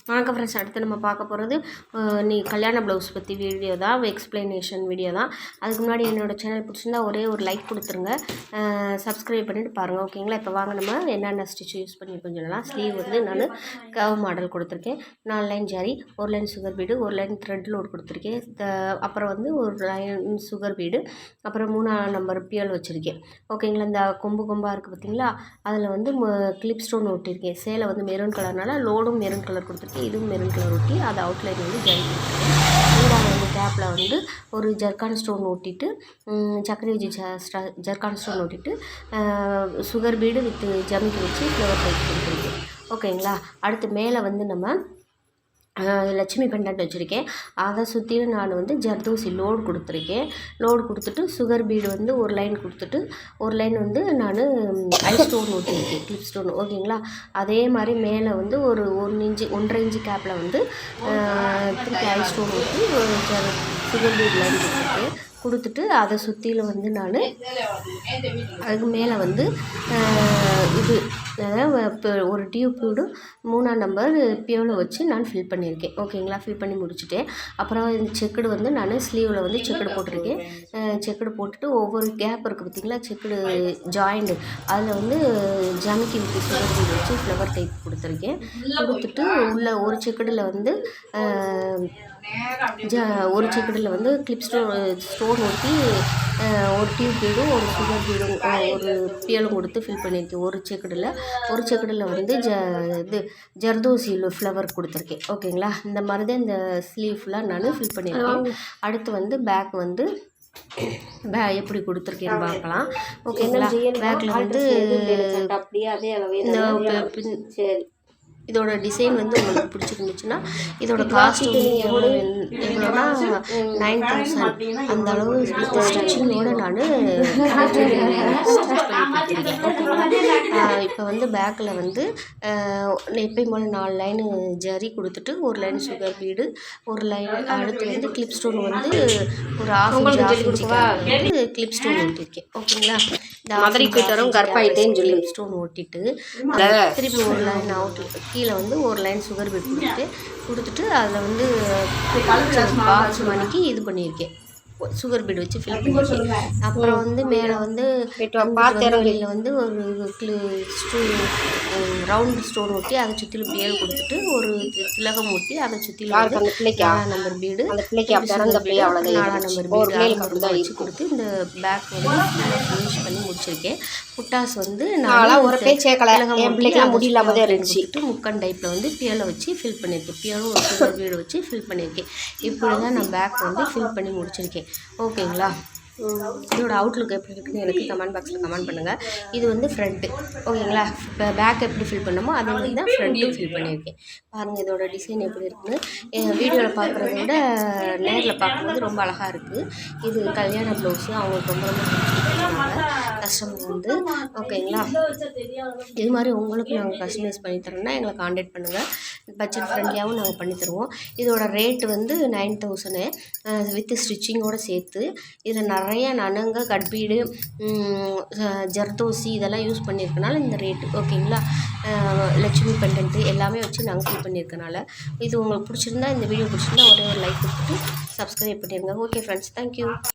வணக்கம் ஃப்ரெண்ட்ஸ், அடுத்து நம்ம பார்க்க போகிறது நீ கல்யாண ப்ளவுஸ் பற்றி வீடியோ தான், எக்ஸ்ப்ளனேஷன் வீடியோ தான். அதுக்கு முன்னாடி என்னோடய சேனல் பிடிச்சிருந்தா ஒரே ஒரு லைக் கொடுத்துருங்க, சப்ஸ்கிரைப் பண்ணிவிட்டு பாருங்கள். ஓகேங்களா? இப்போ வாங்க நம்ம என்னென்ன ஸ்டிச் யூஸ் பண்ணியிருக்கோம் சொல்லலாம். ஸ்லீவ் வந்து நான் கர்வ் மாடல் கொடுத்துருக்கேன், 4 line zari, 1 line sugar bead, 1 line thread load கொடுத்துருக்கேன். அப்புறம் வந்து 1 லைன் சுகர் பீடு, அப்புறம் 3ஆம் நம்பர் பியல் வச்சுருக்கேன். ஓகேங்களா? இந்த கொம்பு கொம்பாக இருக்குது பார்த்தீங்களா, அதில் வந்து கிளிப் ஸ்டோன் ஒட்டியிருக்கேன். சேலை வந்து மெரூன் கலர்னால லோடும் மெரூன் கலர் கொடுத்துருக்கேன், இதுவும் மெரூன் கலர் ஒட்டி அது அவுட்லைன் வந்து ஜரி கொடுத்துருக்கேன். மூணாவது வந்து கேப்பில் வந்து ஒரு ஜர்கான் ஸ்டோன் ஒட்டிட்டு, சக்கரை வச்சு ஜர்கான் ஸ்டோன் ஒட்டிட்டு சுகர் பீடு வித் ஜமிக்கி வச்சு ஃப்ளவர் டைப் கொடுத்துருக்கேன். ஓகேங்களா? அடுத்து மேலே வந்து நம்ம லட்சுமி பெண்டன்ட் வச்சுருக்கேன். அதை சுற்றிலும் நான் வந்து ஜர்தோசி லோடு கொடுத்துருக்கேன். லோடு கொடுத்துட்டு சுகர் பீடு வந்து 1 லைன் கொடுத்துட்டு 1 லைன் வந்து நான் ஐ ஸ்டோன் ஒட்டியிருக்கேன், கிளிப் ஸ்டோன். ஓகேங்களா? அதே மாதிரி மேலே வந்து ஒரு 1 இன்ச்சு 1.5 இன்ச்சு கேப்பில் வந்து திருப்பி ஐ ஸ்டோன் ஒட்டி சுகர் பீடு லைன் கொடுத்துட்டு அதை சுற்றிலும் வந்து நான் அதுக்கு மேலே வந்து இது இப்போ ஒரு டியூப் பீடும் 3ஆம் நம்பர் பியோவில் வச்சு நான் ஃபில் பண்ணியிருக்கேன். ஓகேங்களா? ஃபில் பண்ணி முடிச்சுட்டேன். அப்புறம் இந்த செக்குடு வந்து நான் ஸ்லீவில் வந்து செக்குடு போட்டிருக்கேன். செக்குடு போட்டுட்டு ஒவ்வொரு கேப் இருக்குது பார்த்திங்களா, செக்குடு ஜாயிண்ட்டு, அதில் வந்து ஜமிக்கி விட்டு சுகர் பீடு வச்சு ஃப்ளவர் டைப் கொடுத்துருக்கேன். கொடுத்துட்டு உள்ள ஒரு செக்குடில் வந்து ஒரு செக்குடில் வந்து கிளிப் ஸ்டோன் ஒட்டி ஒரு டியூப் பீடும் ஒரு சுகர் பீடும் ஒரு பியலும் கொடுத்து ஃபில் பண்ணியிருக்கேன். ஒரு செக்குடில் வந்து இது ஜர்தோசி ஃப்ளவர் கொடுத்துருக்கேன். ஓகேங்களா? இந்த மாதிரி தான் இந்த ஸ்லீவ் ஃபுல்லாக நான் ஃபில் பண்ணியிருக்கேன். அடுத்து வந்து பேக் வந்து எப்படி கொடுத்துருக்கேன்னு பார்க்கலாம். ஓகேங்களா? பேக்கில் வந்து இந்த இதோட டிசைன் வந்து உங்களுக்கு பிடிச்சிருந்துச்சுன்னா இதோட காஸ்ட் வந்து எவ்வளோனா 9000 அந்த அளவு ஸ்டிச்சிங்கோடு நான் ஸ்டிச் பண்ணி கொடுத்துருக்கேன். ஓகேங்களா? இப்போ வந்து பேக்கில் வந்து எப்பயும் போல் 4 லைனு ஜரி கொடுத்துட்டு 1 லைன் சுகர் பீடு, 1 லைன் அடுத்து வந்து கிளிப் ஸ்டோன் வந்து ஒரு ½ இன்ச்சு கிளிப் ஸ்டோன் ஒட்டியிருக்கேன். ஓகேங்களா? இந்த மாதிரி கிட்டரும் கற்பாயிட்டேன்னு சொல்லி ஸ்டோன் ஒட்டிட்டு திருப்பி 1 லைன் அவுட் கீழே வந்து 1 லைன் சுகர் பீட் கொடுத்துட்டு அதில் வந்து பாக்ஸ் மணிக்கு இது பண்ணியிருக்கேன், சுகர் பீடு வச்சு ஃபில் பண்ணியிருக்கேன். அப்புறம் வந்து மேலே வந்து பாத்திரையில் வந்து ஒரு ரவுண்ட் ஸ்டோன் ஒட்டி அதை சுற்றிலும் பியல் கொடுத்துட்டு ஒரு திலகம் ஒட்டி அதை சுற்றிலும் 4ஆம் நம்பர் பீடு 4ஆம் நம்பர் பீடு வச்சு கொடுத்து இந்த பேக் வந்து ஃபினிஷ் பண்ணி முடிச்சிருக்கேன். புட்டாஸ் வந்து முக்கன் டைப்பில் வந்து பியலை வச்சு ஃபில் பண்ணியிருக்கேன். பியலும் ஒரு சுகர் பீடு வச்சு ஃபில் பண்ணியிருக்கேன். இப்படி தான் நான் பேக் வந்து ஃபில் பண்ணி முடிச்சிருக்கேன். ஓகேங்களா? இதோட அவுட்லுக் எப்படி இருக்குன்னு எனக்கு கமெண்ட் பாக்ஸில் கமெண்ட் பண்ணுங்கள். இது வந்து ஃப்ரண்ட்டு. ஓகேங்களா? இப்போ பேக் எப்படி ஃபில் பண்ணமோ அதே மாதிரி தான் ஃப்ரண்ட்டும் ஃபில் பண்ணியிருக்கேன். பாருங்கள் இதோட டிசைன் எப்படி இருக்குன்னு. வீடியோவில் பார்க்குறத விட நேரில் பார்க்கும்போது ரொம்ப அழகாக இருக்குது. இது கல்யாண ப்ளவுஸு அவங்களுக்கு ரொம்ப ரொம்ப பிடிச்சிருக்காங்க கஸ்டமர் வந்து. ஓகேங்களா? இது மாதிரி உங்களுக்கு நாங்கள் கஸ்டமைஸ் பண்ணி தரோம்னா எங்களை காண்டாக்ட் பண்ணுங்கள். பட்ஜெட் ஃப்ரெண்ட்லியாகவும் நாங்கள் பண்ணித்தருவோம். இதோட ரேட்டு வந்து 9000 வித் ஸ்டிச்சிங்கோடு சேர்த்து. இதில் நிறைய நனங்க கட்பீடு ஜர்தோசி இதெல்லாம் யூஸ் பண்ணியிருக்கனால இந்த ரேட்டு. ஓகேங்களா? லட்சுமி பெண்டன்ட்டு எல்லாமே வச்சு நாங்கள் ஃபில் பண்ணியிருக்கனால. இது உங்களுக்கு பிடிச்சிருந்தா, இந்த வீடியோ பிடிச்சிருந்தா ஒரே ஒரு லைக் கொடுத்துட்டு சப்ஸ்கிரைப் பண்ணிடுங்க. Okay friends, thank you.